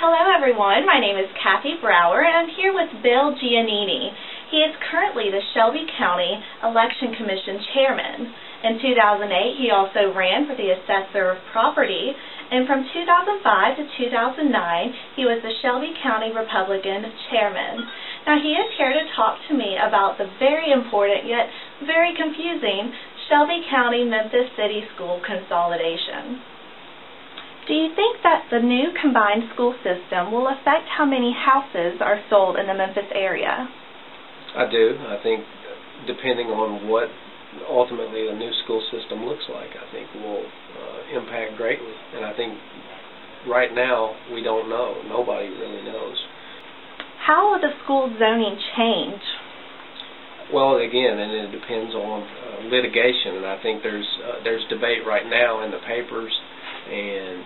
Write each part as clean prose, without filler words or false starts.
Hello everyone, my name is Kathy Brower and I'm here with Bill Giannini. He is currently the Shelby County Election Commission Chairman. In 2008 he also ran for the Assessor of Property, and from 2005 to 2009 he was the Shelby County Republican Chairman. Now he is here to talk to me about the very important yet very confusing Shelby County Memphis City School Consolidation. Do you think that the new combined school system will affect how many houses are sold in the Memphis area? I do. I think depending on what ultimately the new school system looks like, I think will impact greatly. And I think right now we don't know. Nobody really knows. How will the school zoning change? Well, again, and it depends on litigation, and I think there's debate right now in the papers and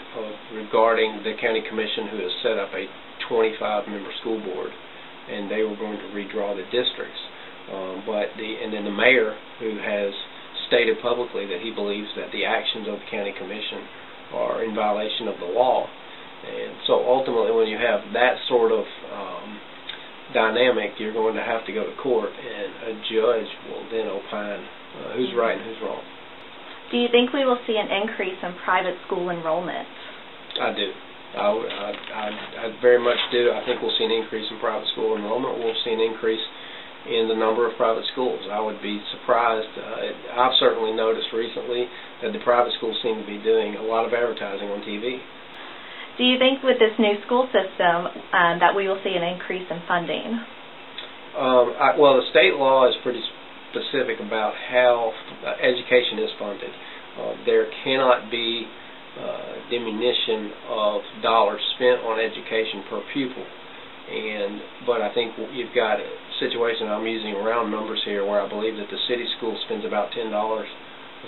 regarding the county commission who has set up a 25-member school board, and they were going to redraw the districts. And then the mayor, who has stated publicly that he believes that the actions of the county commission are in violation of the law. And so ultimately, when you have that sort of dynamic, you're going to have to go to court, and a judge will then opine who's right and who's wrong. Do you think we will see an increase in private school enrollment? I do. I very much do. I think we'll see an increase in private school enrollment. We'll see an increase in the number of private schools. I would be surprised. I've certainly noticed recently that the private schools seem to be doing a lot of advertising on TV. Do you think with this new school system that we will see an increase in funding? Well, the state law is pretty specific about how education is funded. There cannot be diminution of dollars spent on education per pupil. But I think you've got a situation, I'm using round numbers here, where I believe that the city school spends about $10 a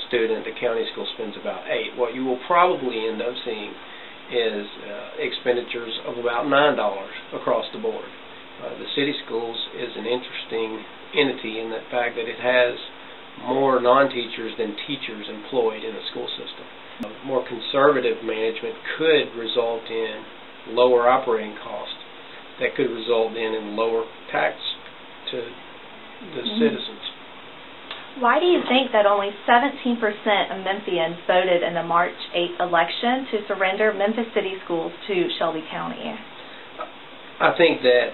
student, the county school spends about $8. What you will probably end up seeing is expenditures of about $9 across the board. The city schools is an interesting entity in the fact that it has more non-teachers than teachers employed in the school system. More conservative management could result in lower operating costs that could result in lower tax to the citizens. Why do you think that only 17% of Memphians voted in the March 8th election to surrender Memphis City Schools to Shelby County? I think that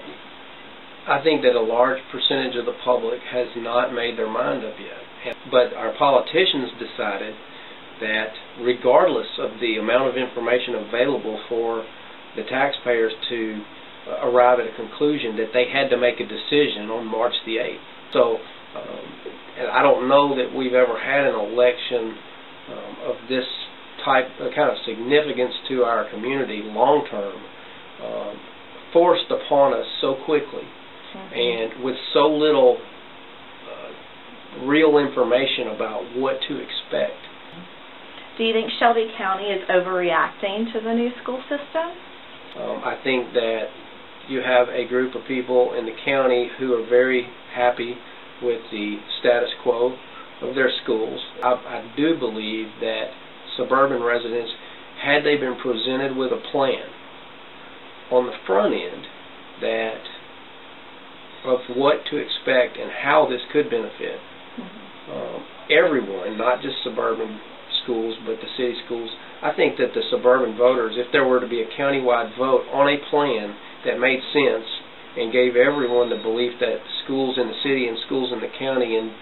a large percentage of the public has not made their mind up yet. But our politicians decided that regardless of the amount of information available for the taxpayers to arrive at a conclusion, that they had to make a decision on March the 8th. So and I don't know that we've ever had an election of this type, kind of significance to our community long term, forced upon us so quickly. And with so little real information about what to expect. Do you think Shelby County is overreacting to the new school system? I think that you have a group of people in the county who are very happy with the status quo of their schools. I do believe that suburban residents, had they been presented with a plan on the front end that of what to expect and how this could benefit everyone, not just suburban schools but the city schools. I think that the suburban voters, if there were to be a countywide vote on a plan that made sense and gave everyone the belief that schools in the city and schools in the county and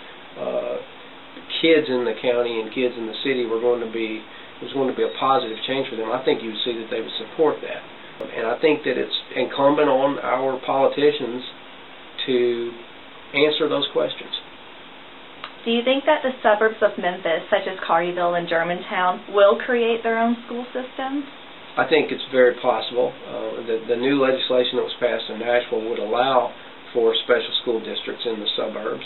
kids in the county and kids in the city was going to be a positive change for them, I think you would see that they would support that. And I think that it's incumbent on our politicians to answer those questions. Do you think that the suburbs of Memphis, such as Collierville and Germantown, will create their own school systems? I think it's very possible. The new legislation that was passed in Nashville would allow for special school districts in the suburbs.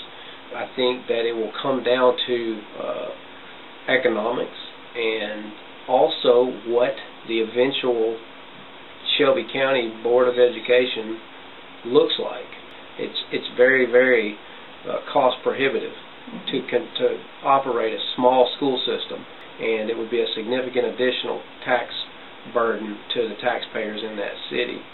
I think that it will come down to economics and also what the eventual Shelby County Board of Education looks like. It's very, very cost prohibitive to operate a small school system, and it would be a significant additional tax burden to the taxpayers in that city.